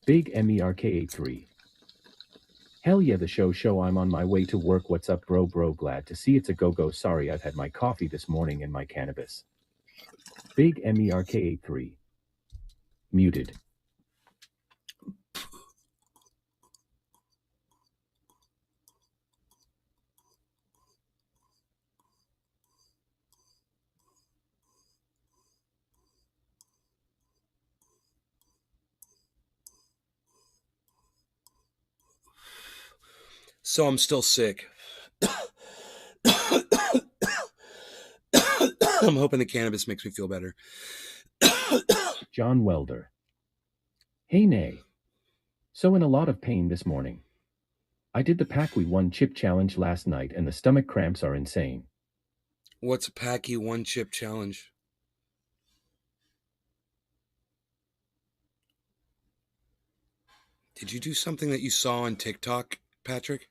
Big MERK83. Hell yeah, the show. I'm on my way to work. What's up, bro? Glad to see it's a go. Sorry, I've had my coffee this morning and my cannabis. Big MERK83. Muted. So I'm still sick. I'm hoping the cannabis makes me feel better. John Welder. Hey, nay. So in a lot of pain this morning. I did the Packy 1 chip challenge last night and the stomach cramps are insane. What's a Packy 1 chip challenge? Did you do something that you saw on TikTok, Patrick?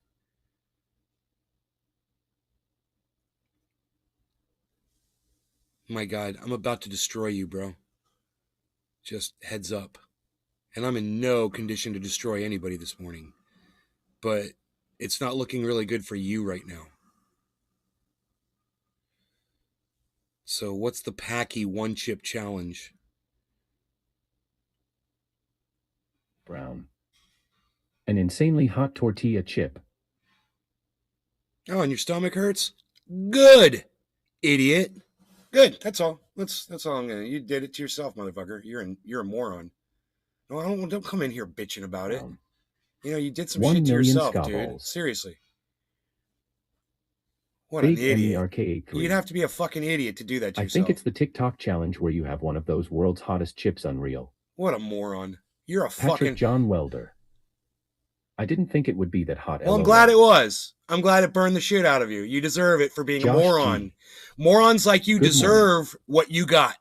My God, I'm about to destroy you, bro. Just heads up. And I'm in no condition to destroy anybody this morning. But it's not looking really good for you right now. So what's the Packy 1 chip challenge? Brown. An insanely hot tortilla chip. Oh, and your stomach hurts? Good, idiot. Good. That's all. That's all I'm gonna. You did it to yourself, motherfucker. You're a moron. No, don't come in here bitching about it. You know, you did some shit to yourself, dude. Seriously. What an idiot. You'd have to be a fucking idiot to do that to yourself. I think it's the TikTok challenge where you have one of those world's hottest chips. Unreal. What a moron. You're a Patrick fucking... John Welder. I didn't think it would be that hot. Well, I'm glad it was. I'm glad it burned the shit out of you. You deserve it for being a moron. G. Morons like you deserve what you got.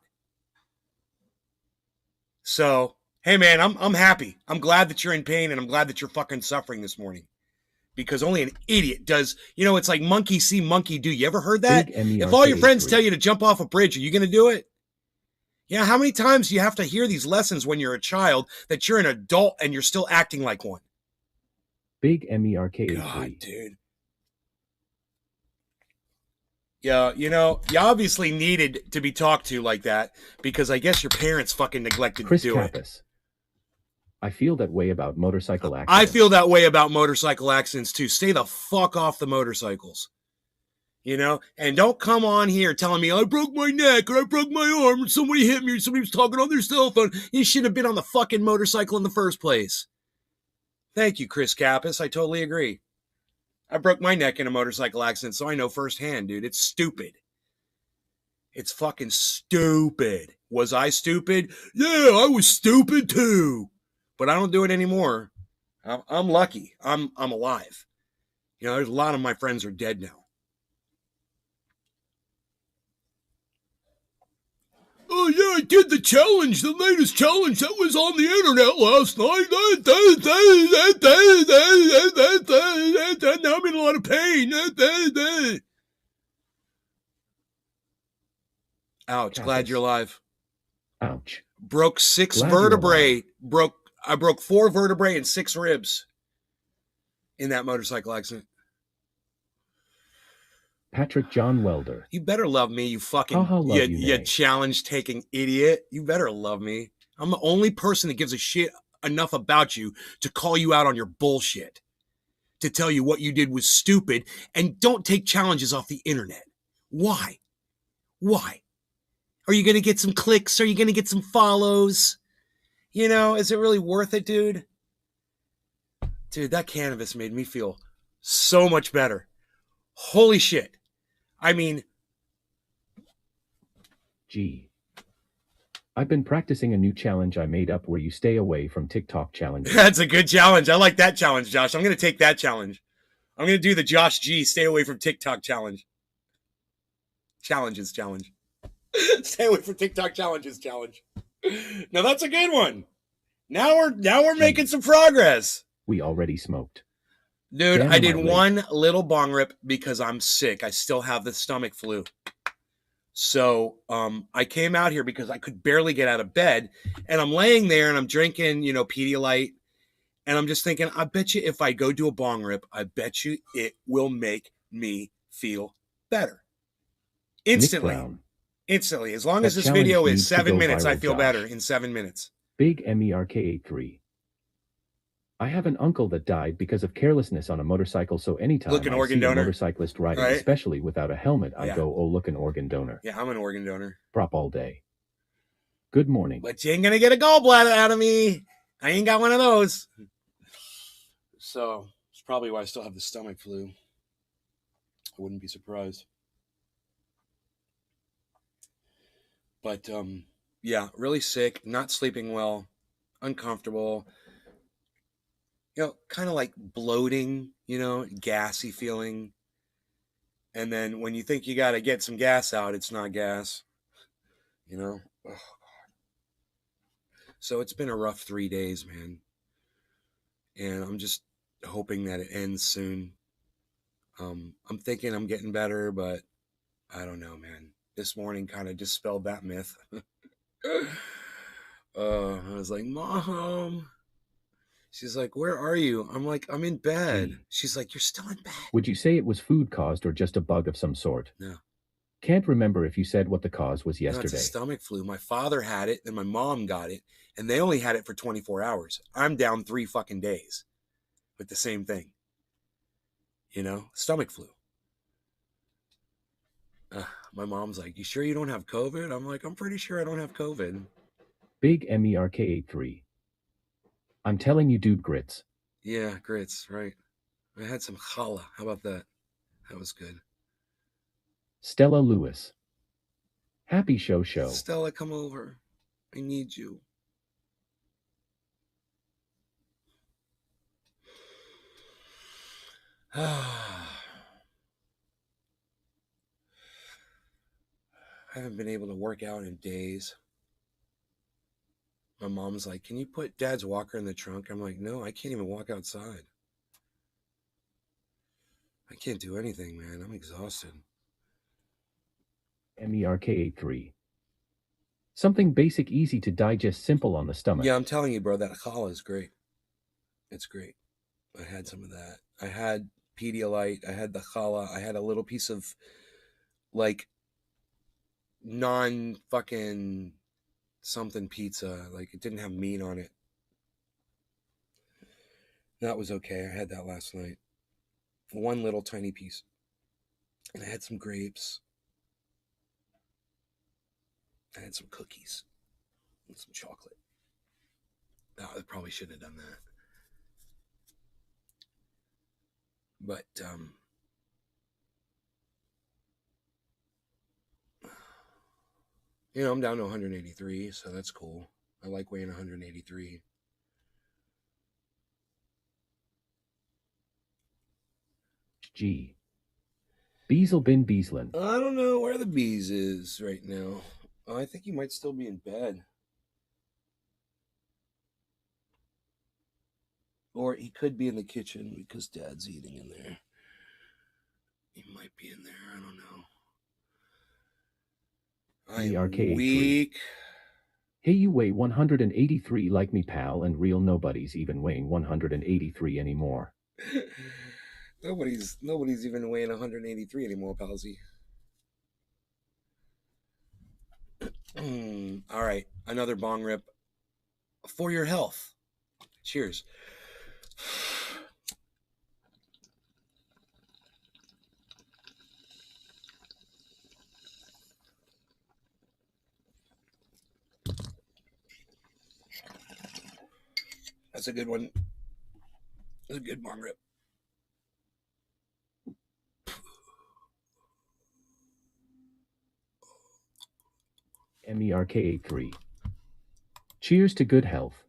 So, hey man, I'm happy. I'm glad that you're in pain and I'm glad that you're fucking suffering this morning. Because only an idiot does, you know, it's like monkey see, monkey do. You ever heard that? If all your friends tell you to jump off a bridge, are you going to do it? Yeah, how many times do you have to hear these lessons when you're a child that you're an adult and you're still acting like one? Big MERK. God, dude. Yeah, you know, you obviously needed to be talked to like that because I guess your parents fucking neglected to do it. I feel that way about motorcycle accidents. I feel that way about motorcycle accidents too. Stay the fuck off the motorcycles. You know? And don't come on here telling me I broke my neck or I broke my arm or somebody hit me or somebody was talking on their cell phone. You shouldn't have been on the fucking motorcycle in the first place. Thank you, Chris Kappas. I totally agree. I broke my neck in a motorcycle accident, so I know firsthand, dude. It's stupid. It's fucking stupid. Was I stupid? Yeah, I was stupid too. But I don't do it anymore. I'm lucky. I'm alive. You know, there's a lot of my friends are dead now. Oh, yeah, I did the challenge, the latest challenge that was on the internet last night. Now I'm in a lot of pain. Ouch, glad you're alive. Ouch. Broke 6 vertebrae. I broke 4 vertebrae and 6 ribs in that motorcycle accident. Patrick John Welder. You better love me, you fucking you challenge-taking idiot. You better love me. I'm the only person that gives a shit enough about you to call you out on your bullshit. To tell you what you did was stupid and don't take challenges off the internet. Why? Why? Are you going to get some clicks? Are you going to get some follows? You know, is it really worth it, dude? Dude, that cannabis made me feel so much better. Holy shit. I mean... Gee. I've been practicing a new challenge I made up where you stay away from TikTok challenges. That's a good challenge. I like that challenge, Josh. I'm going to take that challenge. I'm going to do the Josh G. Stay away from TikTok challenge. Challenges challenge. Stay away from TikTok challenges challenge. Now that's a good one. Now we're making some progress. We already smoked. Dude, I did one little bong rip because I'm sick. I still have the stomach flu. So I came out here because I could barely get out of bed. And I'm laying there and I'm drinking, you know, Pedialyte. And I'm just thinking, I bet you if I go do a bong rip, I bet you it will make me feel better. Nick Instantly. Brown. Instantly. As long That as this challenge video is needs to 7 go minutes, I viral, feel Josh. better in 7 minutes. Big MERK83. I have an uncle that died because of carelessness on a motorcycle, so anytime Look, an I organ see donor. a motorcyclist riding, Right. especially without a helmet, I Yeah. go, oh, look, an organ donor. Yeah, I'm an organ donor. Prop all day. Good morning. But you ain't going to get a gallbladder out of me. I ain't got one of those. So, it's probably why I still have the stomach flu. I wouldn't be surprised. But, yeah, really sick, not sleeping well, uncomfortable. You know, kind of like bloating, you know, gassy feeling. And then when you think you got to get some gas out, it's not gas, you know. Oh, so it's been a rough 3 days, man. And I'm just hoping that it ends soon. I'm thinking I'm getting better, but I don't know, man. This morning kind of dispelled that myth. I was like, Mom. She's like, where are you? I'm like, I'm in bed. She's like, you're still in bed. Would you say it was food caused or just a bug of some sort? No. Can't remember if you said what the cause was yesterday. No, it's a stomach flu. My father had it, and my mom got it, and they only had it for 24 hours. I'm down 3 fucking days with the same thing. You know, stomach flu. My mom's like, you sure you don't have COVID? I'm like, I'm pretty sure I don't have COVID. Big MERK83. I'm telling you, dude, grits. Yeah, grits, right. I had some challah. How about that? That was good. Stella Lewis. Happy show. Stella, come over. I need you. I haven't been able to work out in days. My mom's like, can you put Dad's walker in the trunk? I'm like, no, I can't even walk outside. I can't do anything, man. I'm exhausted. MERK83. Something basic, easy to digest, simple on the stomach. Yeah, I'm telling you, bro, that challah is great. It's great. I had some of that. I had Pedialyte. I had the challah. I had a little piece of, like, non-fucking something pizza. Like, it didn't have meat on it. That was okay. I had that last night. One little tiny piece. And I had some grapes. I had some cookies. And some chocolate. No, I probably shouldn't have done that. But, you know, I'm down to 183, so that's cool. I like weighing 183. G. Beazle bin Beaslin. I don't know where the bees is right now. Oh, I think he might still be in bed. Or he could be in the kitchen because Dad's eating in there. He might be in there. I don't know. I am weak. Hey, you weigh 183 like me, pal, and real nobody's even weighing 183 anymore. Nobody's even weighing 183 anymore, palsy. All right, another bong rip for your health. Cheers. That's a good one. That's a good bong rip. MERK83. Cheers to good health.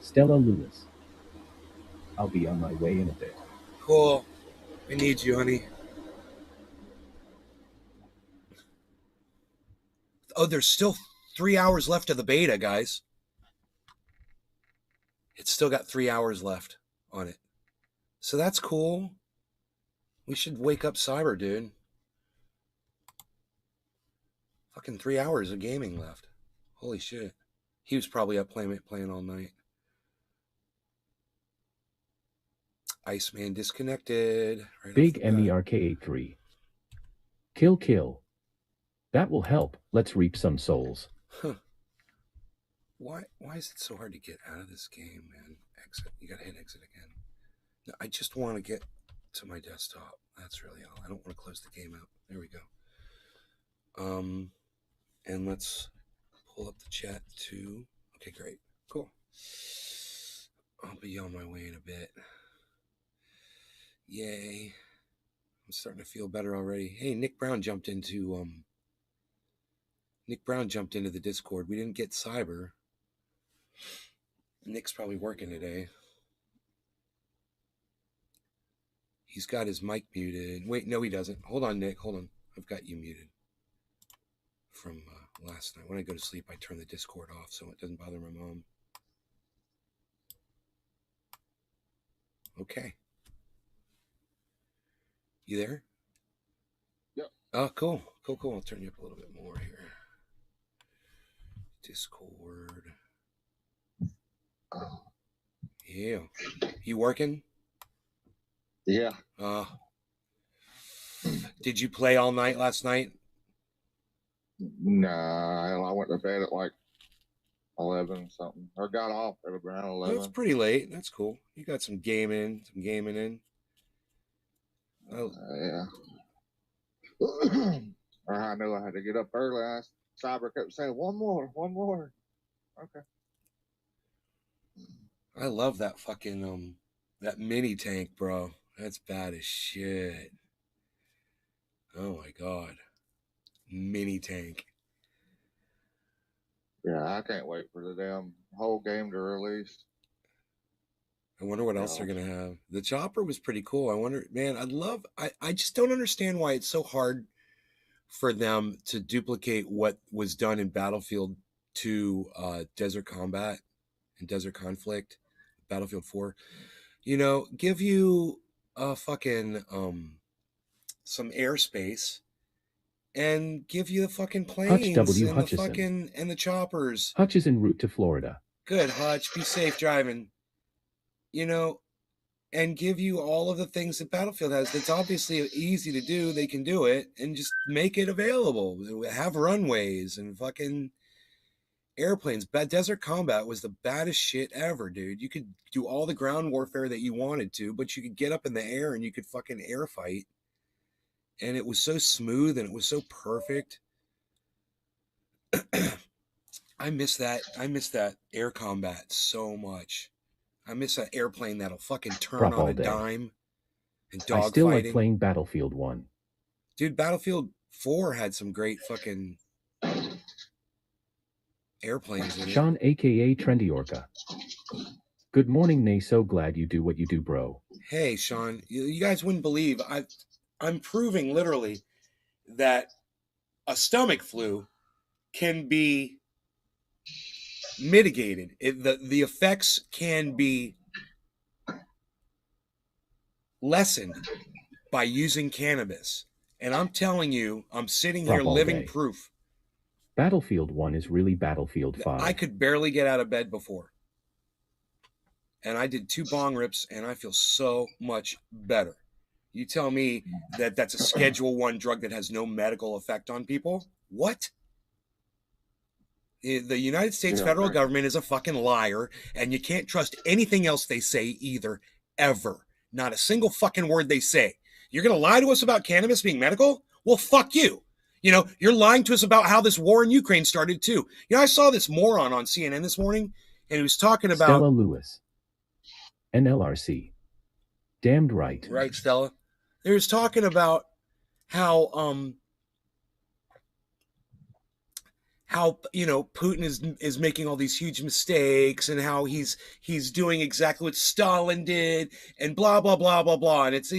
Stella Lewis. I'll be on my way in a bit. Cool. I need you, honey. Oh, there's still 3 hours left of the beta, guys. It's still got 3 hours left on it. So that's cool. We should wake up Cyber, dude. Fucking 3 hours of gaming left. Holy shit. He was probably up playing all night. Iceman disconnected. Right Big MERK83. Kill. That will help. Let's reap some souls. Huh. Why is it so hard to get out of this game, man? Exit. You gotta hit exit again. No, I just want to get to my desktop. That's really all. I don't want to close the game out. There we go. And let's pull up the chat too. Okay, great. Cool. I'll be on my way in a bit. Yay. I'm starting to feel better already. Hey, Nick Brown jumped into the Discord. We didn't get Cyber. Nick's probably working today. He's got his mic muted. Wait, no, he doesn't. Hold on, Nick. Hold on. I've got you muted from last night. When I go to sleep, I turn the Discord off so it doesn't bother my mom. Okay. You there? Yep. Oh, cool. Cool. I'll turn you up a little bit more here. Discord. Oh. Yeah. You working? Yeah. Did you play all night last night? Nah, I went to bed at like 11 something, or got off at around 11. That's pretty late. That's cool. You got some gaming in. Oh. Yeah. I knew I had to get up early. Cyber kept saying, one more. Okay. I love that fucking that mini tank, bro. That's bad as shit. Oh my god. Mini tank. Yeah, I can't wait for the damn whole game to release. I wonder what else they're gonna have. The chopper was pretty cool. I wonder, man, I just don't understand why it's so hard for them to duplicate what was done in Battlefield 2 Desert Combat and Desert Conflict, Battlefield 4. You know, give you a fucking some airspace and give you the fucking planes and the fucking and the choppers. Hutch is en route to Florida. Good, Hutch. Be safe driving. You know, and give you all of the things that Battlefield has. That's obviously easy to do. They can do it and just make it available. Have runways and fucking airplanes. Desert Combat was the baddest shit ever, dude. You could do all the ground warfare that you wanted to, but you could get up in the air and you could fucking air fight. And it was so smooth and it was so perfect. I miss that air combat so much. I miss that airplane that'll fucking turn on a dime and dogfighting. I still like playing Battlefield 1. Dude, Battlefield 4 had some great fucking airplanes in it. Sean, a.k.a. Trendy Orca. Good morning, Nay. So glad you do what you do, bro. Hey, Sean. You guys wouldn't believe. I'm proving literally that a stomach flu can be mitigated. The effects can be lessened by using cannabis. And I'm telling you, I'm sitting here living proof. Battlefield 1 is really Battlefield 5. I could barely get out of bed before. And I did 2 bong rips, and I feel so much better. You tell me that that's a Schedule 1 drug that has no medical effect on people? What? The United States federal government is a fucking liar, and you can't trust anything else they say either, ever. Not a single fucking word they say. You're going to lie to us about cannabis being medical? Well, fuck you. You know, you're lying to us about how this war in Ukraine started, too. You know, I saw this moron on CNN this morning, and he was talking about... Stella Lewis. NLRC. Damned right. Right, Stella. He was talking about how Putin is making all these huge mistakes, and how he's doing exactly what Stalin did, and blah blah blah blah blah. And it's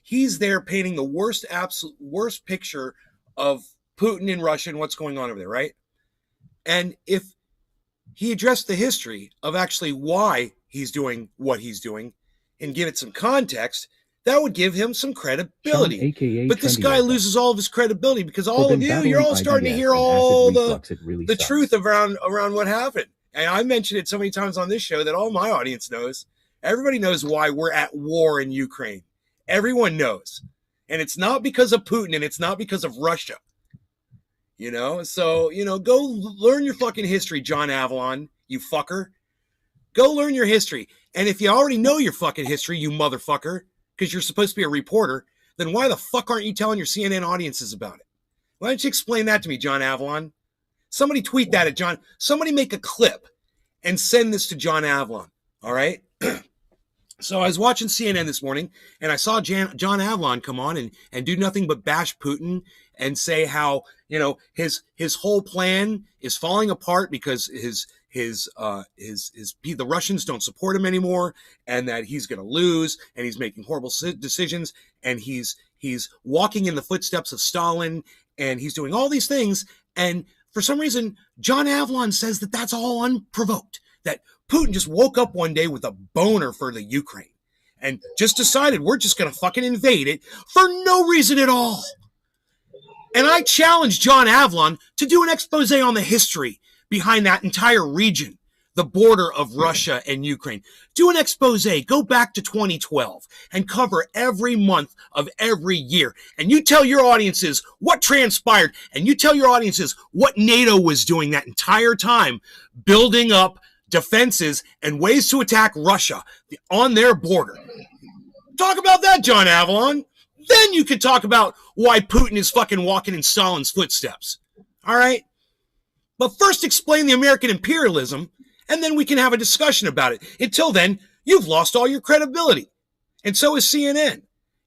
he's there painting the absolute worst picture of Putin and Russia and what's going on over there, right? And if he addressed the history of actually why he's doing what he's doing and give it some context, that would give him some credibility. Sean, AKA but this Trendy guy Orca. loses all of his credibility because all For of them you're battling all starting to IBS hear and all acid reflux, it really the sucks. truth around what happened. And I mentioned it so many times on this show that all my audience knows. Everybody knows why we're at war in Ukraine. Everyone knows. And it's not because of Putin, and it's not because of Russia. So, go learn your fucking history, John Avalon, you fucker. Go learn your history. And if you already know your fucking history, you motherfucker, because you're supposed to be a reporter, then why the fuck aren't you telling your CNN audiences about it? Why don't you explain that to me, John Avalon? Somebody tweet that at John. Somebody make a clip and send this to John Avalon, all right? So I was watching CNN this morning, and I saw John Avalon come on and do nothing but bash Putin and say how his whole plan is falling apart because the Russians don't support him anymore, and that he's going to lose, and he's making horrible decisions, and he's walking in the footsteps of Stalin, and he's doing all these things. And for some reason, John Avalon says that that's all unprovoked, that Putin just woke up one day with a boner for the Ukraine and just decided we're just going to fucking invade it for no reason at all. And I challenge John Avalon to do an expose on the history behind that entire region, the border of Russia and Ukraine. Do an expose, go back to 2012 and cover every month of every year. And you tell your audiences what transpired, and you tell your audiences what NATO was doing that entire time, building up defenses and ways to attack Russia on their border. Talk about that, John Avalon. Then you could talk about why Putin is fucking walking in Stalin's footsteps. All right? But first explain the American imperialism, and then we can have a discussion about it. Until then, you've lost all your credibility. And so is CNN.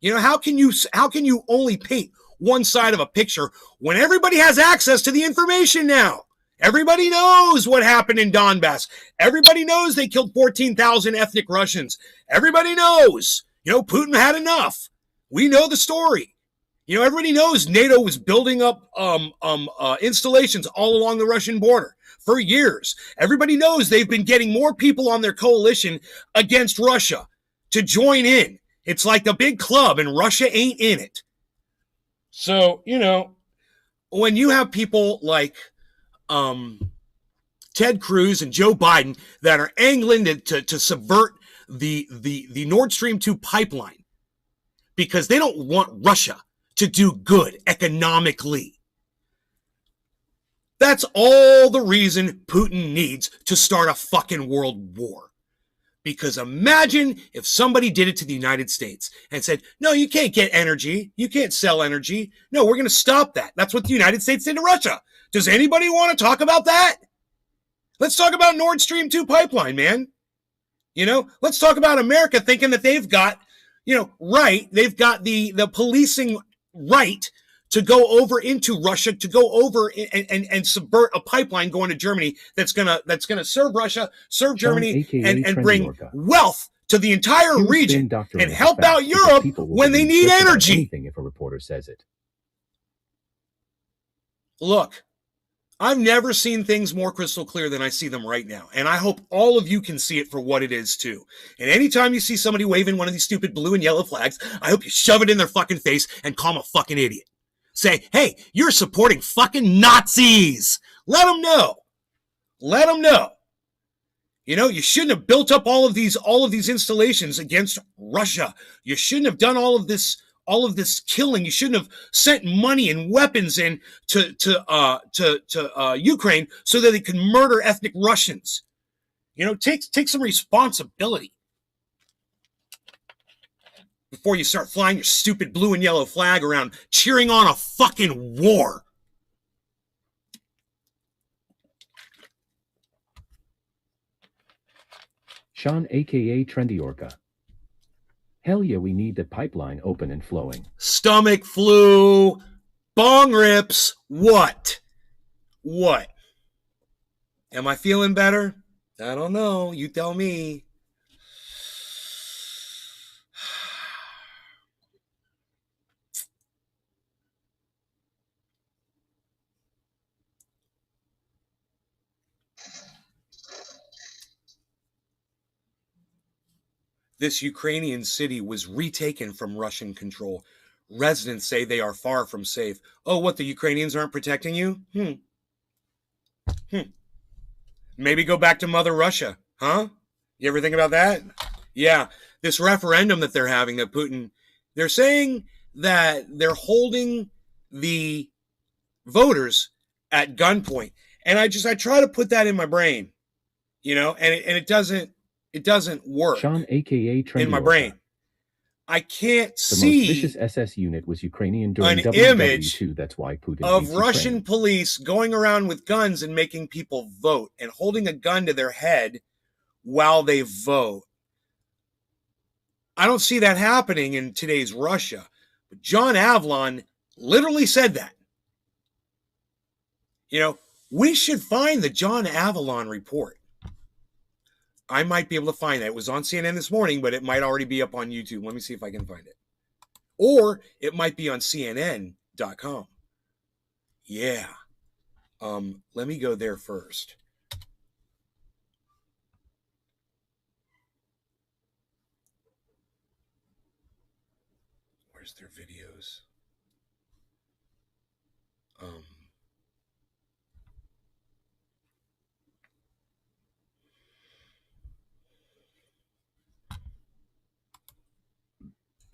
How can you only paint one side of a picture when everybody has access to the information now? Everybody knows what happened in Donbass. Everybody knows they killed 14,000 ethnic Russians. Everybody knows, Putin had enough. We know the story. Everybody knows NATO was building up installations all along the Russian border for years. Everybody knows they've been getting more people on their coalition against Russia to join in. It's like a big club, and Russia ain't in it. So, when you have people like Ted Cruz and Joe Biden that are angling to subvert the Nord Stream 2 pipeline because they don't want Russia to do good economically. That's all the reason Putin needs to start a fucking world war. Because imagine if somebody did it to the United States and said, no, you can't get energy. You can't sell energy. No, we're going to stop that. That's what the United States did to Russia. Does anybody want to talk about that? Let's talk about Nord Stream 2 pipeline, man. Let's talk about America thinking that they've got, they've got the policing right to go over into Russia, to go over and subvert a pipeline going to Germany that's gonna serve Russia, serve Germany, and bring wealth to the entire region and help out Europe when they need energy. Anything if a reporter says it. Look, I've never seen things more crystal clear than I see them right now. And I hope all of you can see it for what it is too. And anytime you see somebody waving one of these stupid blue and yellow flags, I hope you shove it in their fucking face and call them a fucking idiot. Say, hey, you're supporting fucking Nazis. Let them know. Let them know. You shouldn't have built up all of these installations against Russia. You shouldn't have done all of this killing. You shouldn't have sent money and weapons in to Ukraine so that they could murder ethnic Russians. Take some responsibility before you start flying your stupid blue and yellow flag around cheering on a fucking war. Sean, a.k.a. Trendy Orca. Hell yeah, we need the pipeline open and flowing. Stomach flu, bong rips, what? Am I feeling better? I don't know. You tell me. This Ukrainian city was retaken from Russian control. Residents say they are far from safe. Oh, what, the Ukrainians aren't protecting you? Maybe go back to Mother Russia, huh? You ever think about that? Yeah, this referendum that they're having, that Putin, they're saying that they're holding the voters at gunpoint. And I try to put that in my brain, you know, and it doesn't work. Sean, aka Trendy in my Orca. brain. I can't The see most vicious SS unit was Ukrainian during an WW2. image That's why Putin of hates Russian Ukraine. police going around with guns and making people vote and holding a gun to their head while they vote. I don't see that happening in today's Russia. But John Avlon literally said that. You know, we should find the John Avlon report. I might be able to find that. It was on CNN this morning, but it might already be up on YouTube. Let me see if I can find it. Or it might be on CNN.com. Yeah. Let me go there first. Where's their videos?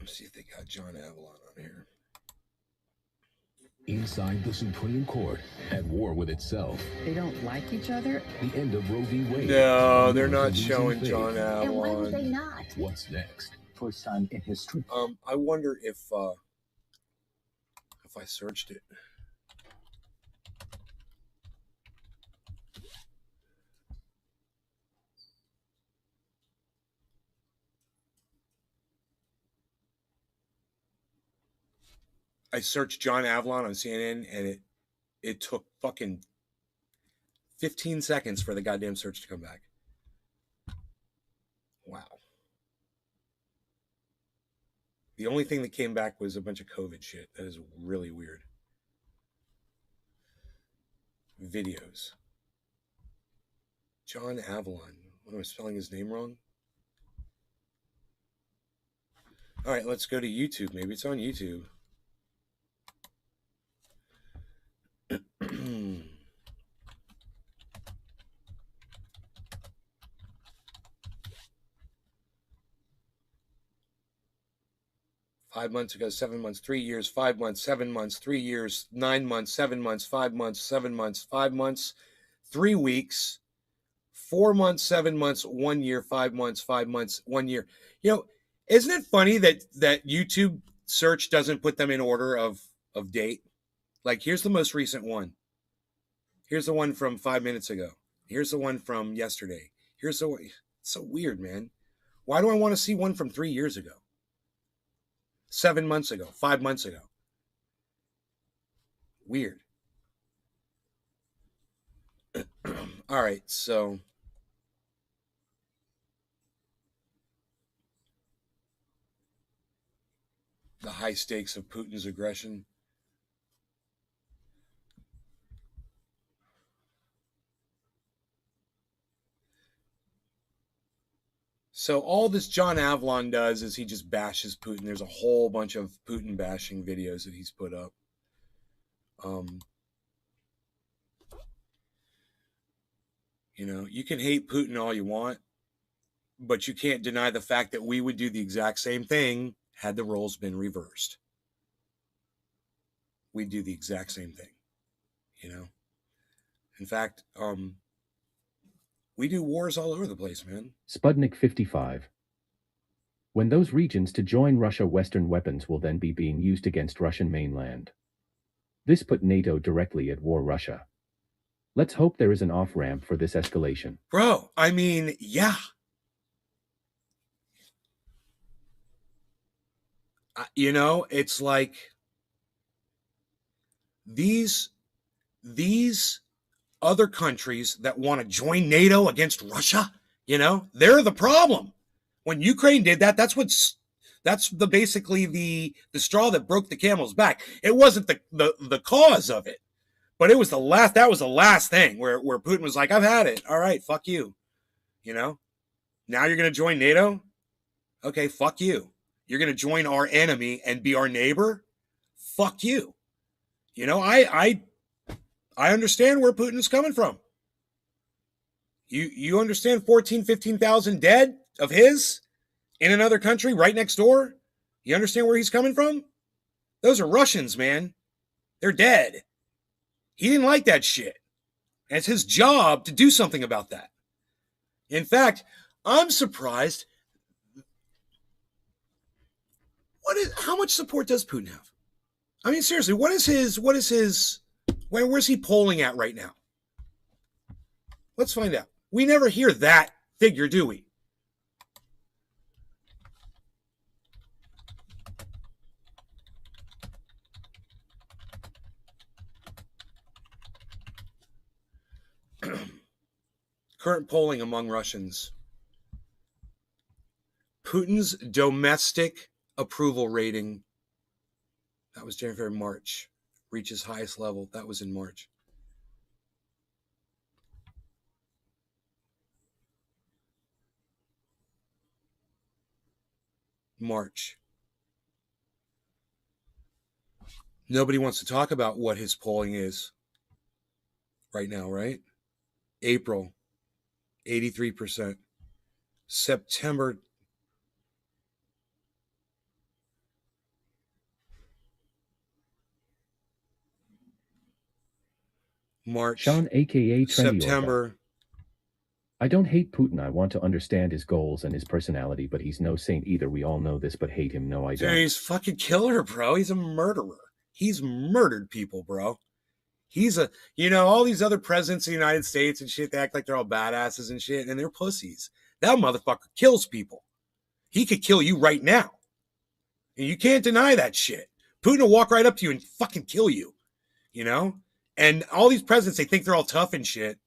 Let's see if they got John Avlon on here. Inside the Supreme Court, at war with itself. They don't like each other? The end of Roe v. Wade. No, they're not showing John Avlon. And why would they not? What's next? First time in history. I wonder if I searched it. I searched John Avlon on CNN, and it took fucking 15 seconds for the goddamn search to come back. Wow. The only thing that came back was a bunch of COVID shit. That is really weird. Videos. John Avlon. What, am I spelling his name wrong? All right, let's go to YouTube. Maybe it's on YouTube. 5 months ago, 7 months, 3 years, 5 months, 7 months, 3 years, 9 months, 7 months, 5 months, 7 months, 5 months, 3 weeks, 4 months, 7 months, 1 year, 5 months, 5 months, 1 year. You know, isn't it funny that YouTube search doesn't put them in order of date? Like, here's the most recent one. Here's the one from 5 minutes ago. Here's the one from yesterday. Here's the one. It's so weird, man. Why do I want to see one from 3 years ago? 7 months ago, 5 months ago. Weird. All right, so the high stakes of Putin's aggression. So all this John Avlon does is he just bashes Putin. There's a whole bunch of Putin bashing videos that he's put up. You know, you can hate Putin all you want, but you can't deny the fact that we would do the exact same thing had the roles been reversed. We'd do the exact same thing, you know. In fact, we do wars all over the place, man. Sputnik 55. When those regions to join Russia, Western weapons will then be being used against Russian mainland. This put NATO directly at war Russia. Let's hope there is an off-ramp for this escalation. Bro, I mean, yeah. You know, it's like these other countries that want to join NATO against Russia. You know, they're the problem. When Ukraine did that, that's basically the straw that broke the camel's back. It wasn't the cause of it, but it was the last thing where Putin was like, I've had it. All right, fuck you. You know, now you're going to join NATO? Okay, fuck you. You're going to join our enemy and be our neighbor? Fuck you. You know, I understand where Putin's coming from. You understand 14, 15,000 dead of his in another country right next door? You understand where he's coming from? Those are Russians, man. They're dead. He didn't like that shit. And it's his job to do something about that. In fact, I'm surprised. How much support does Putin have? I mean, seriously, where's he polling at right now? Let's find out. We never hear that figure, do we? Current polling among Russians. Putin's domestic approval rating, that was January, March, reaches highest level. That was in March. March. Nobody wants to talk about what his polling is right now, right? April, 83%. September, March, Sean, aka Trendy September. Orga. I don't hate Putin. I want to understand his goals and his personality, but he's no saint either. We all know this, but hate him. No, I don't. Dude, he's a fucking killer, bro. He's a murderer. He's murdered people, bro. He's all these other presidents of the United States and shit, they act like they're all badasses and shit, and they're pussies. That motherfucker kills people. He could kill you right now. And you can't deny that shit. Putin will walk right up to you and fucking kill you. You know? And all these presidents, they think they're all tough and shit.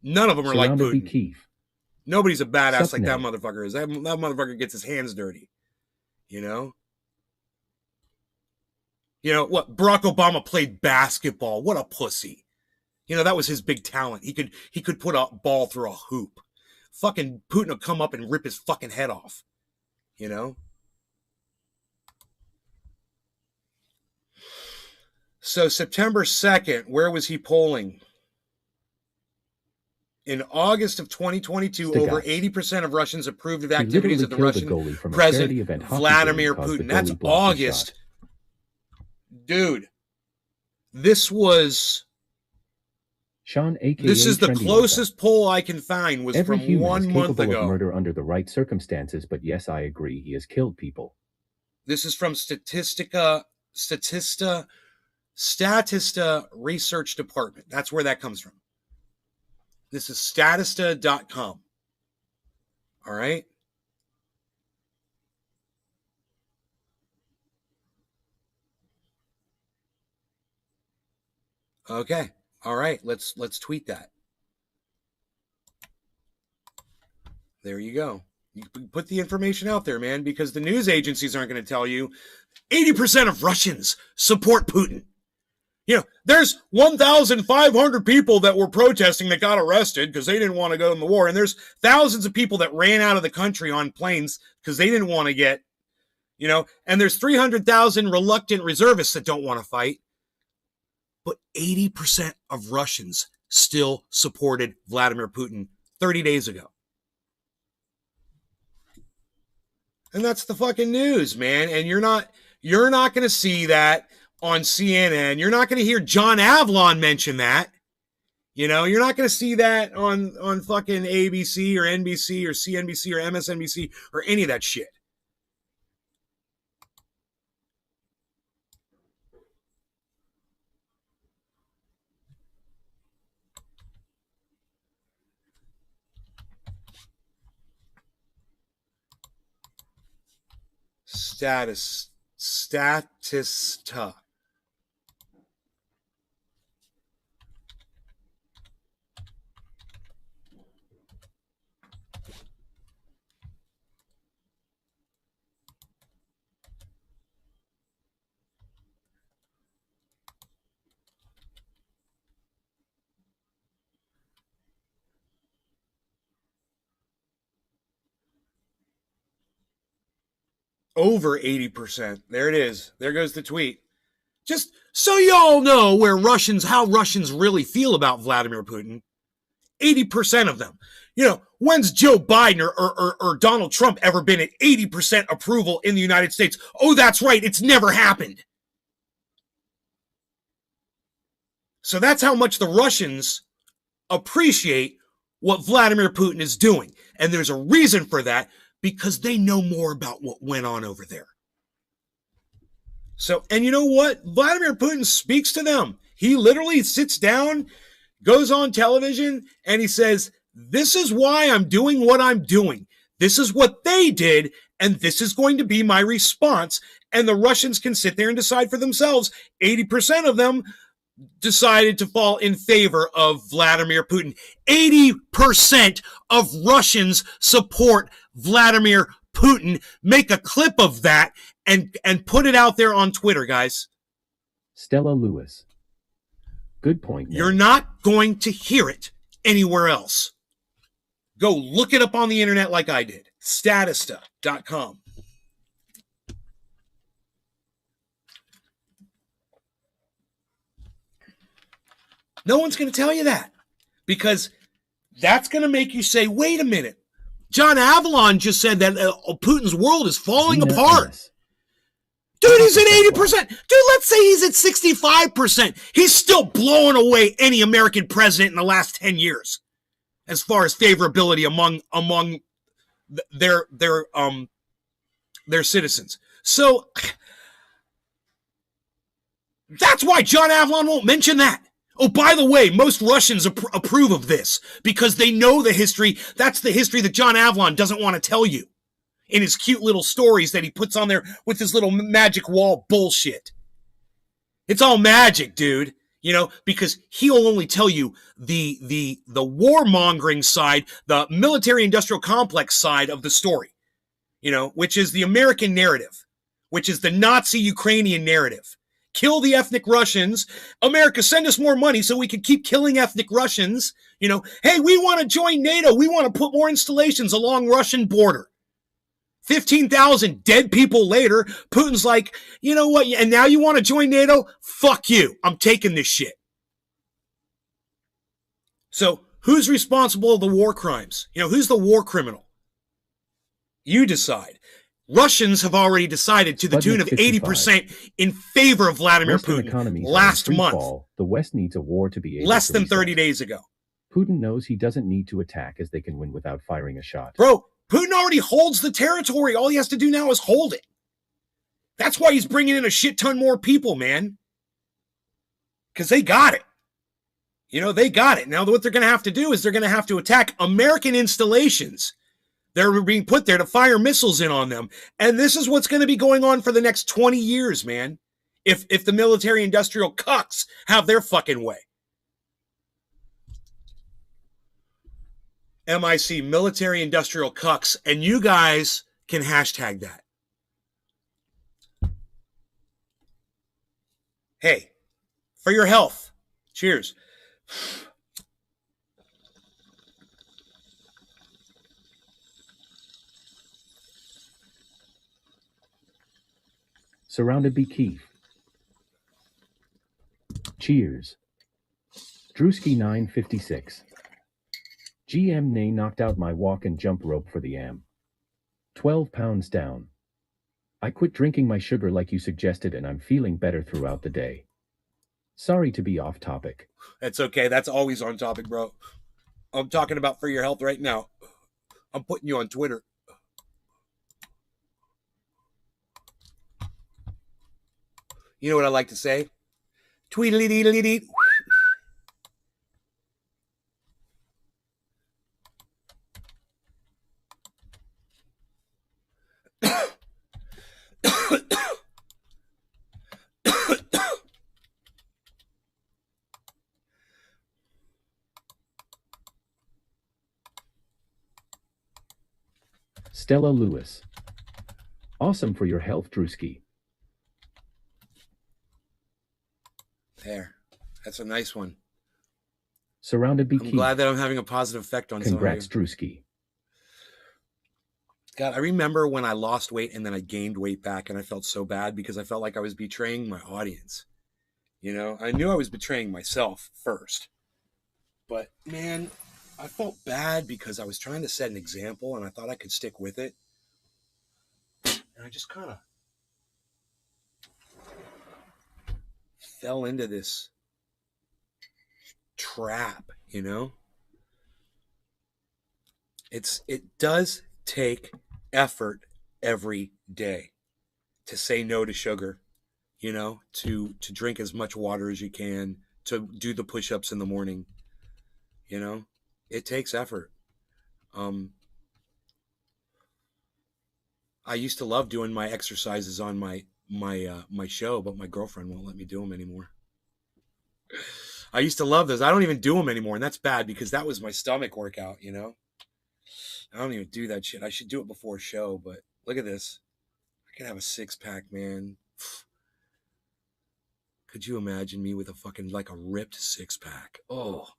None of them are like Putin. Nobody's a badass like that motherfucker is. That motherfucker gets his hands dirty. You know? You know what? Barack Obama played basketball. What a pussy. You know, that was his big talent. He could put a ball through a hoop. Fucking Putin will come up and rip his fucking head off. You know? So September 2nd, where was he polling? In August of 2022, over 80% of Russians approved of activities of the Russian President Vladimir Putin. That's August. Dude, this was... Sean, aka this is the Trendy closest Orga. poll I can find was Every from 1 month ago. Of murder under the right circumstances, but yes, I agree, he has killed people. This is from Statista Research Department. That's where that comes from. This is statista.com. All right. Okay. All right. Let's tweet that. There you go. You put the information out there, man, because the news agencies aren't going to tell you 80% of Russians support Putin. You know, there's 1,500 people that were protesting that got arrested because they didn't want to go in the war. And there's thousands of people that ran out of the country on planes because they didn't want to get, you know, and there's 300,000 reluctant reservists that don't want to fight. But 80% of Russians still supported Vladimir Putin 30 days ago. And that's the fucking news, man. And you're not going to see that on CNN. You're not going to hear John Avlon mention that. You know, you're not going to see that on fucking ABC or NBC or CNBC or MSNBC or any of that shit. Statista. Over 80%. There it is. There goes the tweet. Just so y'all know how Russians really feel about Vladimir Putin. 80% of them. When's Joe Biden or Donald Trump ever been at 80% approval in the United States? Oh, that's right. It's never happened. So that's how much the Russians appreciate what Vladimir Putin is doing. And there's a reason for that, because they know more about what went on over there. So, and you know what? Vladimir Putin speaks to them. He literally sits down, goes on television, and he says, this is why I'm doing what I'm doing. This is what they did, and this is going to be my response. And the Russians can sit there and decide for themselves. 80% of them decided to fall in favor of Vladimir Putin. 80% of Russians support Vladimir Putin. Make a clip of that and put it out there on Twitter, guys. Stella Lewis. Good point. You're not going to hear it anywhere else. Go look it up on the internet like I did. Statista.com. No one's going to tell you that, because that's going to make you say, wait a minute. John Avalon just said that Putin's world is falling apart. Yes. Dude, he's at 80%. Dude, let's say he's at 65%. He's still blowing away any American president in the last 10 years as far as favorability among their citizens. So that's why John Avalon won't mention that. Oh, by the way, most Russians approve of this because they know the history. That's the history that John Avalon doesn't want to tell you in his cute little stories that he puts on there with his little magic wall bullshit. It's all magic, dude. Because he'll only tell you the warmongering side, the military-industrial complex side of the story, which is the American narrative, which is the Nazi-Ukrainian narrative. Kill the ethnic Russians. America, send us more money so we can keep killing ethnic Russians. Hey, we want to join NATO. We want to put more installations along Russian border. 15,000 dead people later, Putin's like, you know what? And now you want to join NATO? Fuck you. I'm taking this shit. So who's responsible for the war crimes? Who's the war criminal? You decide. Russians have already decided to the tune of 80% in favor of Vladimir Putin last month. The West needs a war to be able less to than reset. 30 days ago. Putin knows he doesn't need to attack as they can win without firing a shot. Bro, Putin already holds the territory. All he has to do now is hold it. That's why he's bringing in a shit ton more people, man. Because they got it. They got it. Now what they're going to have to do is they're going to have to attack American installations. They're being put there to fire missiles in on them. And this is what's going to be going on for the next 20 years, man. If the military-industrial cucks have their fucking way. MIC, military-industrial cucks. And you guys can hashtag that. Hey, for your health. Cheers. Surrounded by Keith. Cheers. Drewski 956. GM Nay knocked out my walk and jump rope for the AM. 12 pounds down. I quit drinking my sugar like you suggested and I'm feeling better throughout the day. Sorry to be off topic. That's okay. That's always on topic, bro. I'm talking about for your health right now. I'm putting you on Twitter. You know what I like to say? Tweedly-dee-dee-dee. Stella Lewis. Awesome for your health, Drewski. There. That's a nice one. Surrounded by I'm glad that I'm having a positive effect on Congrats, some of Drewski. God, I remember when I lost weight and then I gained weight back, and I felt so bad because I felt like I was betraying my audience. You know, I knew I was betraying myself first. But man, I felt bad because I was trying to set an example and I thought I could stick with it. And I just kind of fell into this trap, you know? It does take effort every day to say no to sugar, you know, to drink as much water as you can, to do the push-ups in the morning, you know? It takes effort. I used to love doing my exercises on my show, but my girlfriend won't let me do them anymore. I used to love those. I don't even do them anymore, and that's bad because that was my stomach workout, you know? I don't even do that shit. I should do it before a show, but look at this. I could have a six-pack, man. Could you imagine me with a fucking, like a ripped six-pack? Oh.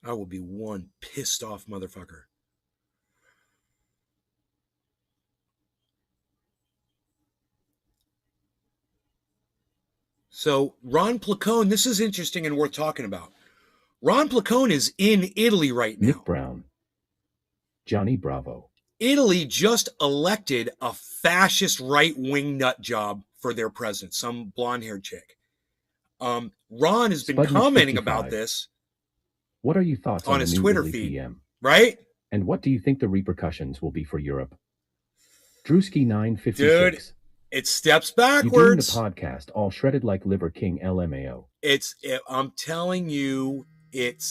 I will be one pissed off motherfucker. So Ron Placone, this is interesting and worth talking about. Ron Placone is in Italy right now. Nick Brown. Johnny Bravo. Italy just elected a fascist right-wing nut job for their president, some blonde-haired chick. Ron has been Spudness commenting 55. about this. What are your thoughts on on his the new Twitter Italy feed, PM? Right? And what do you think the repercussions will be for Europe? Drewski 956. Dude, it steps You doing the backwards. podcast all shredded like Liver King LMAO. I'm telling you, it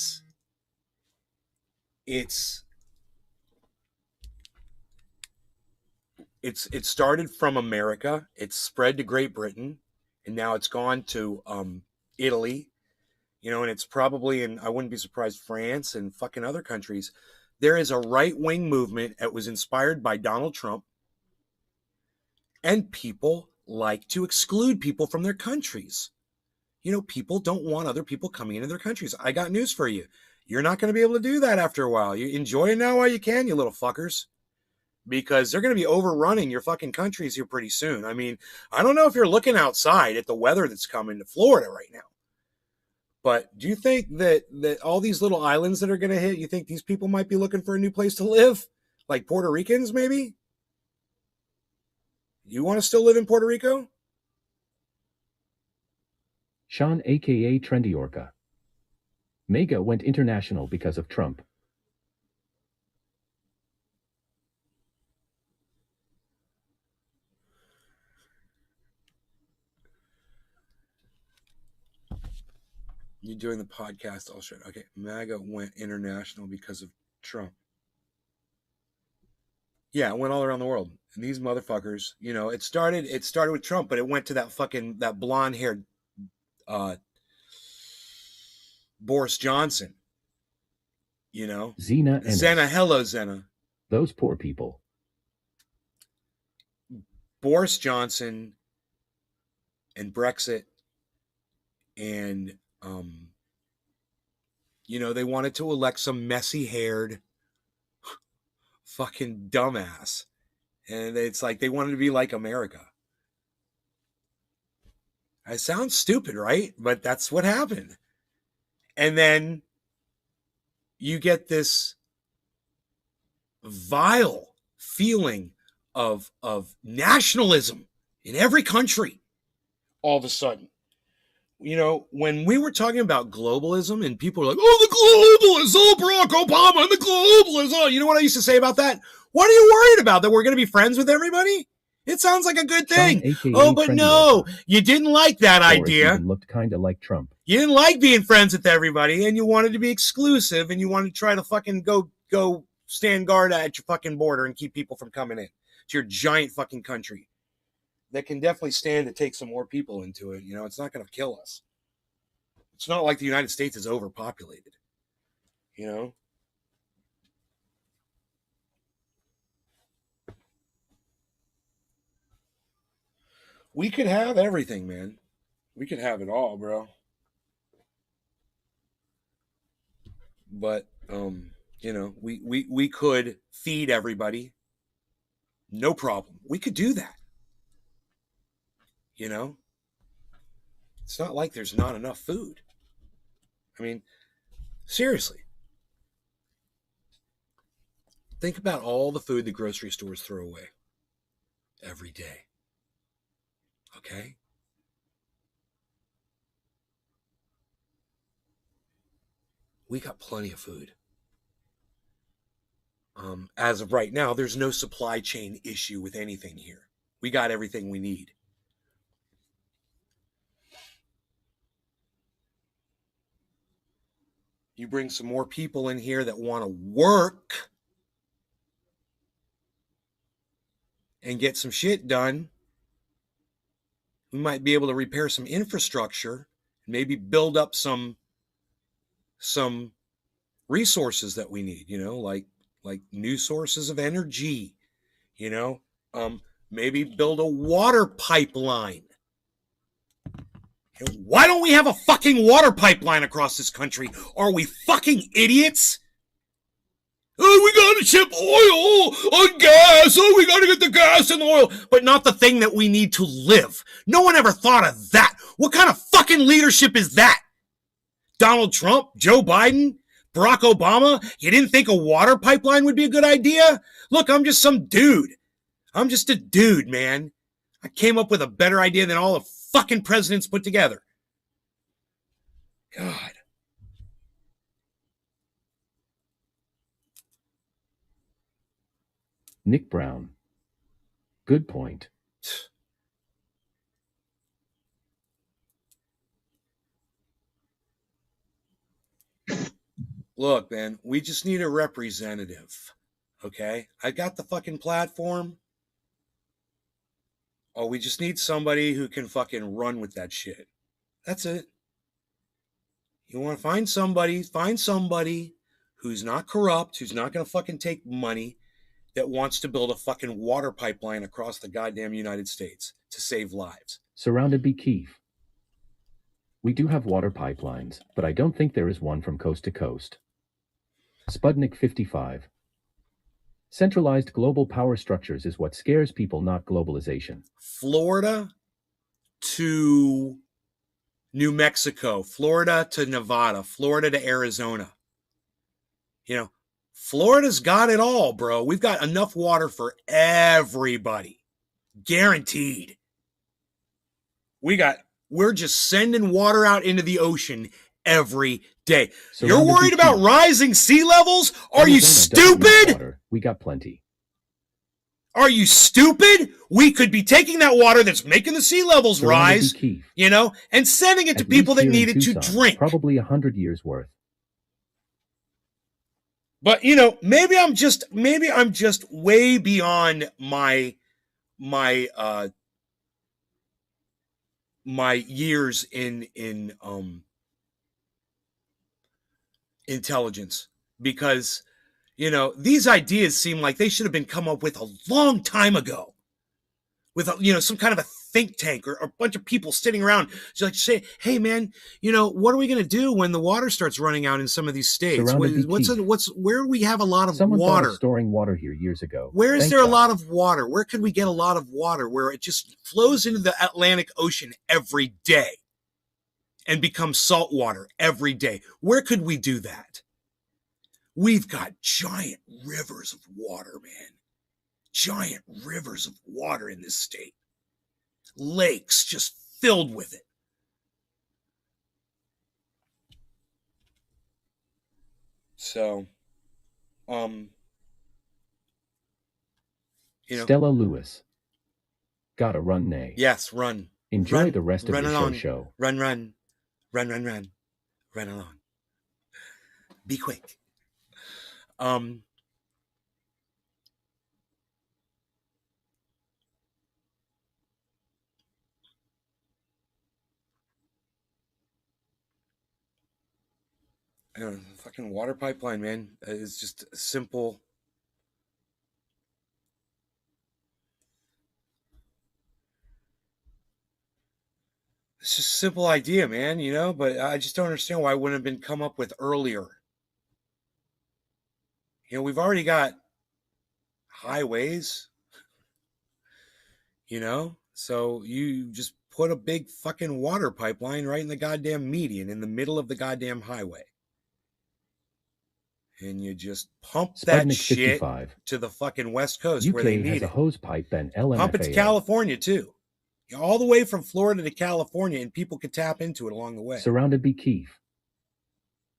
started from America. It's spread to Great Britain, and now it's gone to Italy, you know, and it's probably in, I wouldn't be surprised, France and fucking other countries. There is a right-wing movement that was inspired by Donald Trump, and people like to exclude people from their countries. You know, people don't want other people coming into their countries. I got news for you. You're not going to be able to do that after a while. You enjoy it now while you can, you little fuckers. Because they're going to be overrunning your fucking countries here pretty soon. I mean, I don't know if you're looking outside at the weather that's coming to Florida right now. But do you think that all these little islands that are going to hit, you think these people might be looking for a new place to live? Like Puerto Ricans, maybe? You want to still live in Puerto Rico? Sean aka Trendy Orca. Mega went international because of Trump. You doing the podcast all shit. Okay, MAGA went international because of Trump. Yeah, it went all around the world. And these motherfuckers, you know, it started with Trump, but it went to that blonde-haired Boris Johnson. You know? Xena and Xena, hello, Xena. Those poor people. Boris Johnson and Brexit and you know, they wanted to elect some messy-haired fucking dumbass. And it's like they wanted to be like America. It sounds stupid, right? But that's what happened. And then you get this vile feeling of nationalism in every country all of a sudden. You know, when we were talking about globalism and people were like, oh, the globalists, oh, Barack Obama and the globalists. Oh, you know what I used to say about that? What are you worried about? That we're going to be friends with everybody? It sounds like a good thing. Oh, but no, you didn't like that idea. Even looked kind of like Trump. You didn't like being friends with everybody, and you wanted to be exclusive, and you wanted to try to fucking go stand guard at your fucking border and keep people from coming in to your giant fucking country that can definitely stand to take some more people into it. You know, it's not going to kill us. It's not like the United States is overpopulated, you know? We could have everything, man. We could have it all, bro. But, You know, we could feed everybody. No problem. We could do that. You know, it's not like there's not enough food. I mean, seriously. Think about all the food the grocery stores throw away every day. Okay? We got plenty of food. As of right now, there's no supply chain issue with anything here. We got everything we need. You bring some more people in here that want to work and get some shit done. We might be able to repair some infrastructure, maybe build up some resources that we need, you know, like new sources of energy, you know, maybe build a water pipeline. Why don't we have a fucking water pipeline across this country? Are we fucking idiots? Oh, we gotta ship oil on gas. Oh, we gotta get the gas and the oil, but not the thing that we need to live. No one ever thought of that. What kind of fucking leadership is that? Donald Trump, Joe Biden, Barack Obama? You didn't think a water pipeline would be a good idea? Look, I'm just some dude. I'm just a dude, man. I came up with a better idea than all the fucking presidents put together. God. Nick Brown. Good point. Look, man, we just need a representative. Okay? I got the fucking platform. Oh, we just need somebody who can fucking run with that shit. That's it. You want to find somebody who's not corrupt, who's not going to fucking take money, that wants to build a fucking water pipeline across the goddamn United States to save lives. Surrounded by Keith. We do have water pipelines, but I don't think there is one from coast to coast. Sputnik 55. Centralized global power structures is what scares people, not globalization. Florida to New Mexico, Florida to Nevada, Florida to Arizona. You know, Florida's got it all, bro. We've got enough water for everybody. Guaranteed. We're just sending water out into the ocean every day. You're worried about rising sea levels? Are you stupid? We got plenty. Are you stupid? We could be taking that water that's making the sea levels rise, you know, and sending it to people that need it to drink. Probably 100 years worth. But, you know, maybe I'm just way beyond my years in intelligence, because, you know, these ideas seem like they should have been come up with a long time ago, with some kind of a think tank or a bunch of people sitting around just like say, hey man, you know, what are we going to do when the water starts running out in some of these states? Where we have a lot of Someone water? Storing water here years ago. Where is there a lot of water? Where could we get a lot of water where it just flows into the Atlantic Ocean every day and becomes salt water every day? Where could we do that? We've got giant rivers of water, man. Giant rivers of water in this state. Lakes just filled with it. So, Stella Lewis. Gotta run, Nay. Yes, run. Enjoy the rest of the show. Run. Run along. Be quick. Fucking water pipeline, man. It's just simple. It's just a simple idea, man, you know, but I just don't understand why it wouldn't have been come up with earlier. You know, we've already got highways, you know, so you just put a big fucking water pipeline right in the goddamn median, in the middle of the goddamn highway. And you just pump that Sputnik shit 55. to the fucking West Coast UK where they has need a it. hose pipe and Pump it to LMFAO. California too. All the way from Florida to California, and people could tap into it along the way. Surrounded by Keef.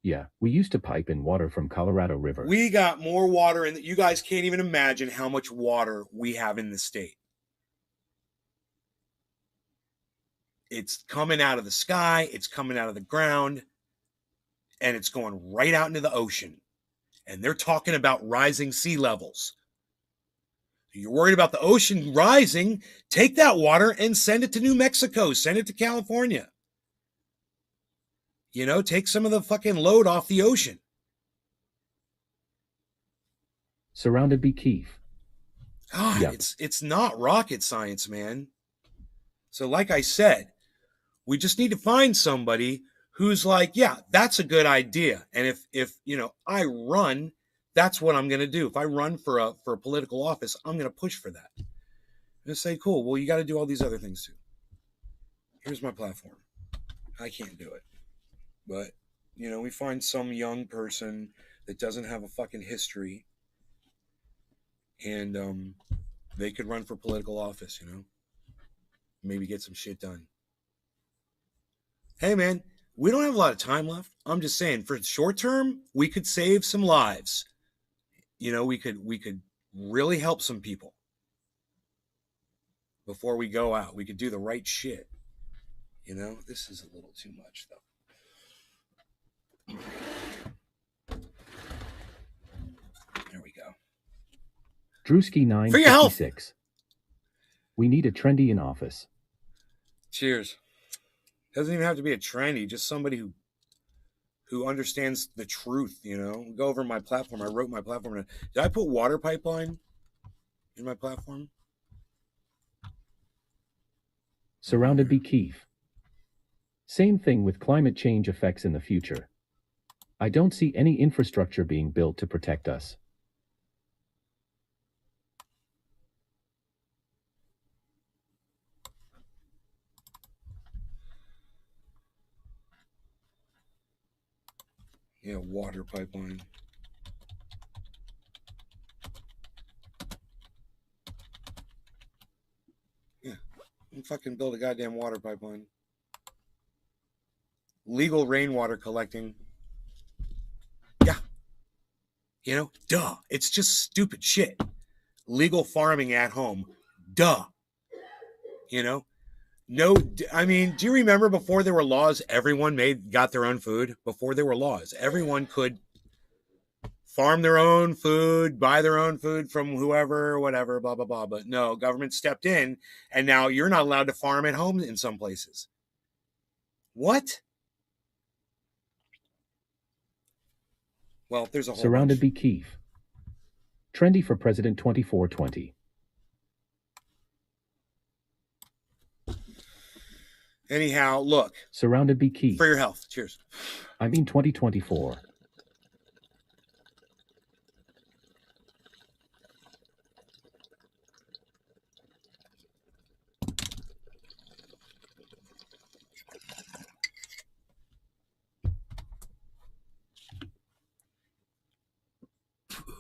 Yeah, we used to pipe in water from Colorado River. We got more water in that. You guys can't even imagine how much water we have in the state. It's coming out of the sky, it's coming out of the ground, and it's going right out into the ocean. And they're talking about rising sea levels. You're worried about the ocean rising, take that water and send it to New Mexico, send it to California. You know, take some of the fucking load off the ocean. Surrounded by Keef. God, Yep. it's not rocket science, man. So like I said, we just need to find somebody who's like, yeah, that's a good idea. And if you know, I run, that's what I'm going to do. If I run for a political office, I'm going to push for that. And say, cool, well, you got to do all these other things too. Here's my platform. I can't do it. But, you know, we find some young person that doesn't have a fucking history, and they could run for political office, you know? Maybe get some shit done. Hey, man, we don't have a lot of time left. I'm just saying, for short term, we could save some lives. You know, we could really help some people before we go out. We could do the right shit. You know, this is a little too much, though. There we go. Drewski For your health. 956. We need a trendy in office. Cheers. Doesn't even have to be a trendy, just somebody who understands the truth, you know. Go over my platform. I wrote my platform. Did I put water pipeline in my platform? Surrounded by Keef. Same thing with climate change effects in the future. I don't see any infrastructure being built to protect us. Yeah, water pipeline. Yeah, fucking build a goddamn water pipeline. Legal rainwater collecting. Yeah. You know, duh. It's just stupid shit. Legal farming at home. Duh. You know? No, I mean, do you remember before there were laws, everyone got their own food? Before there were laws, everyone could farm their own food, buy their own food from whoever, whatever, blah, blah, blah. But no, government stepped in, and now you're not allowed to farm at home in some places. What? Well, there's a whole Surrounded bunch. by Keef. Trendy for President 2420. Anyhow, look. Surrounded by Keef. For your health. Cheers. I mean 2024.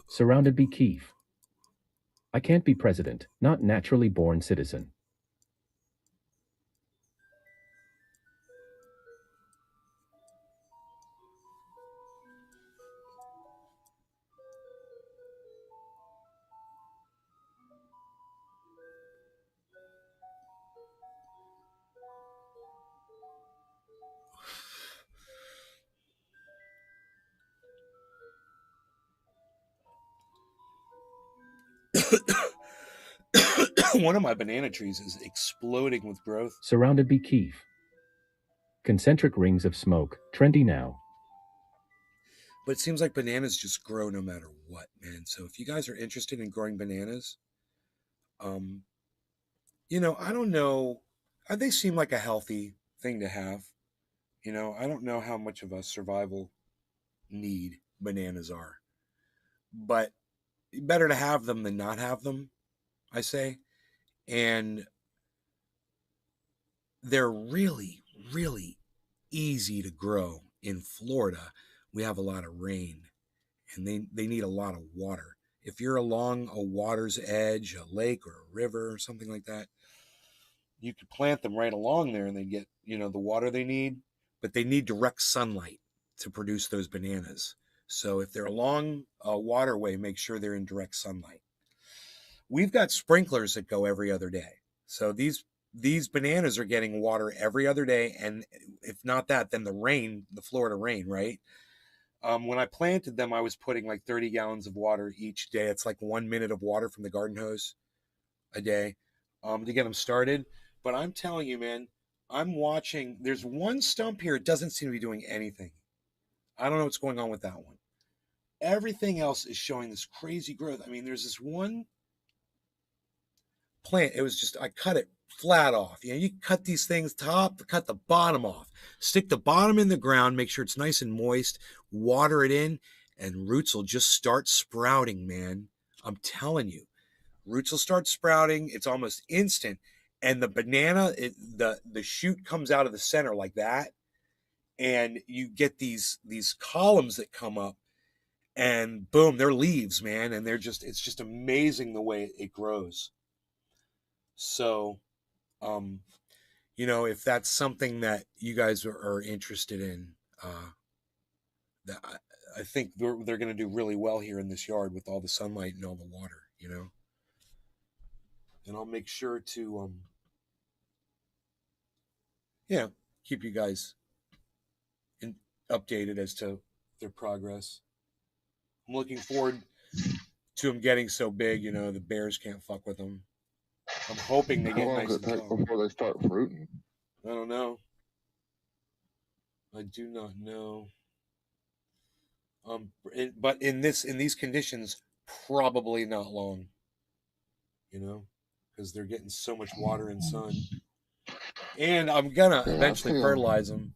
Surrounded by Keef. I can't be president, not naturally born citizen. One of my banana trees is exploding with growth. Surrounded by Keef. Concentric rings of smoke, trendy now. But it seems like bananas just grow no matter what, man. So if you guys are interested in growing bananas, you know, I don't know. They seem like a healthy thing to have. You know, I don't know how much of a survival need bananas are. but better to have them than not have them, I say. And they're really, really easy to grow. In Florida, we have a lot of rain, and they need a lot of water. If you're along a water's edge, a lake or a river or something like that, you could plant them right along there and they get, the water they need, but they need direct sunlight to produce those bananas. So if they're along a waterway, make sure they're in direct sunlight. We've got sprinklers that go every other day. So these bananas are getting water every other day. And if not that, then the Florida rain, right? When I planted them, I was putting like 30 gallons of water each day. It's like 1 minute of water from the garden hose a day to get them started. But I'm telling you, man, I'm watching. There's one stump here. It doesn't seem to be doing anything. I don't know what's going on with that one. Everything else is showing this crazy growth. I mean, there's this one plant. It was just, I cut it flat off. You cut these things cut the bottom off. Stick the bottom in the ground. Make sure it's nice and moist. Water it in, and roots will just start sprouting, man. I'm telling you. Roots will start sprouting. It's almost instant. And the banana, the shoot comes out of the center like that. And you get these columns that come up, and boom, they're leaves, man. And it's just amazing the way it grows. So, if that's something that you guys are interested in, that I think they're going to do really well here in this yard with all the sunlight and all the water, And I'll make sure to, keep you guys updated as to their progress. I'm looking forward to them getting so big, the bears can't fuck with them. I'm hoping they get How long nice does it and take tall. before they start fruiting? I don't know. I do not know. But in these conditions, probably not long. Because they're getting so much water and sun. And I'm gonna eventually fertilize them.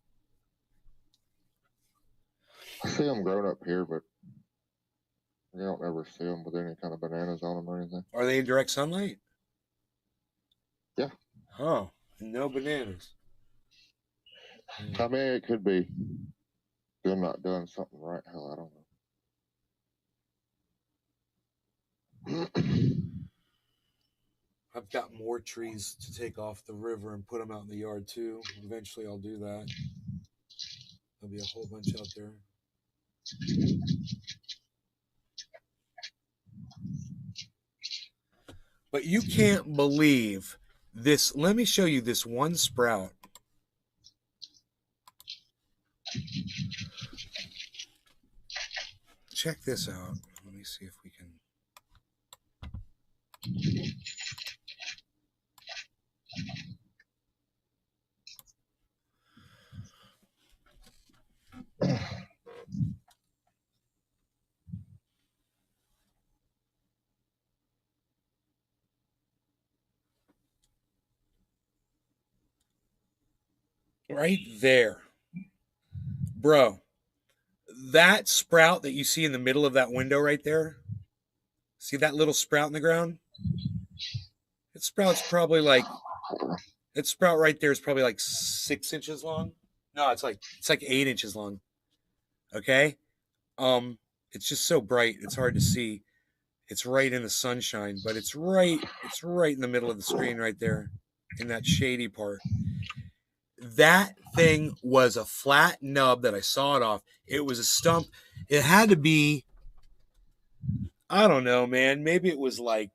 I see them growing up here, but you don't ever see them with any kind of bananas on them or anything. Are they in direct sunlight? Yeah. Huh. No bananas. I mean, it could be them not doing something right. Hell, I don't know. I've got more trees to take off the river and put them out in the yard too. Eventually I'll do that. There'll be a whole bunch out there. But you can't believe this. Let me show you this one sprout. Check this out. Let me see if we can. Right there. Bro, that sprout that you see in the middle of that window right there, see that little sprout in the ground? It sprouts probably like, that sprout right there is probably like 6 inches long. No, it's like 8 inches long. Okay? It's just so bright, it's hard to see. It's right in the sunshine, but it's right in the middle of the screen right there in that shady part. That thing was a flat nub that I sawed off. It was a stump. It had to be, I don't know, man. Maybe it was a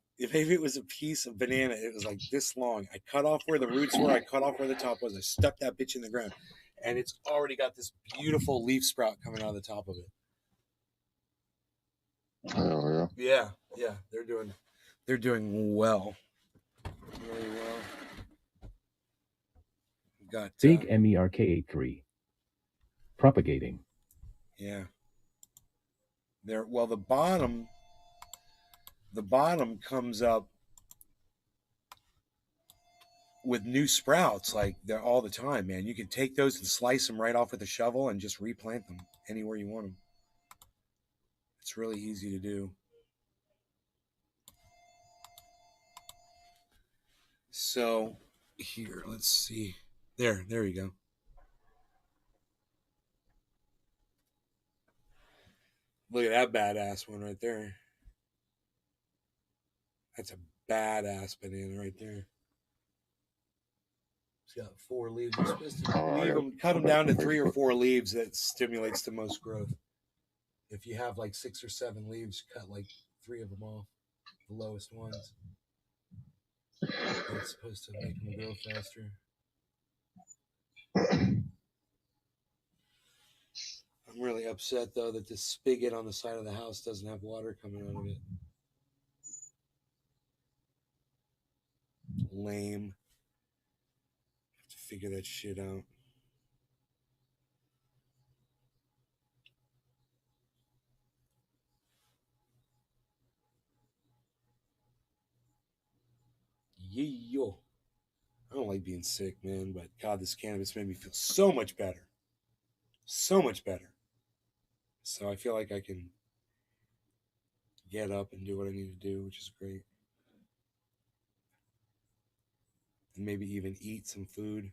piece of banana. It was like this long. I cut off where the roots were. I cut off where the top was. I stuck that bitch in the ground. And it's already got this beautiful leaf sprout coming out of the top of it. Hell yeah. Yeah. They're doing well. Really well. Got Big MERK83. Propagating. Yeah. The bottom comes up with new sprouts like they're all the time, man. You can take those and slice them right off with a shovel and just replant them anywhere you want them. It's really easy to do. So here, let's see. There you go. Look at that badass one right there. That's a badass banana right there. It's got 4 leaves. You're supposed to cut them down to 3 or 4 leaves. That stimulates the most growth. If you have like 6 or 7 leaves, cut like 3 of them off, the lowest ones. It's supposed to make them grow faster. I'm really upset though that this spigot on the side of the house doesn't have water coming out of it. Lame. Have to figure that shit out. Yo. I don't like being sick, man, but God, this cannabis made me feel so much better. So much better. So I feel like I can get up and do what I need to do, which is great. And maybe even eat some food.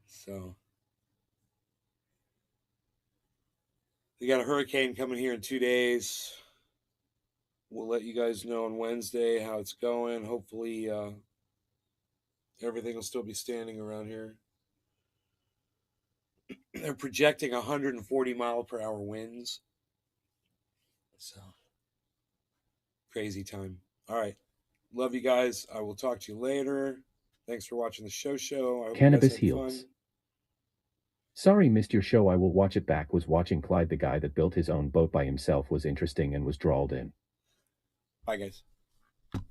So we got a hurricane coming here in 2 days. We'll let you guys know on Wednesday how it's going. Hopefully everything will still be standing around here. They're projecting 140 mile per hour winds. So crazy time. All right. Love you guys. I will talk to you later. Thanks for watching the show. I hope Cannabis you guys had heals. fun. Sorry, missed your show. I will watch it back. Was watching Clyde, the guy that built his own boat by himself, was interesting and was drawled in. Bye, guys.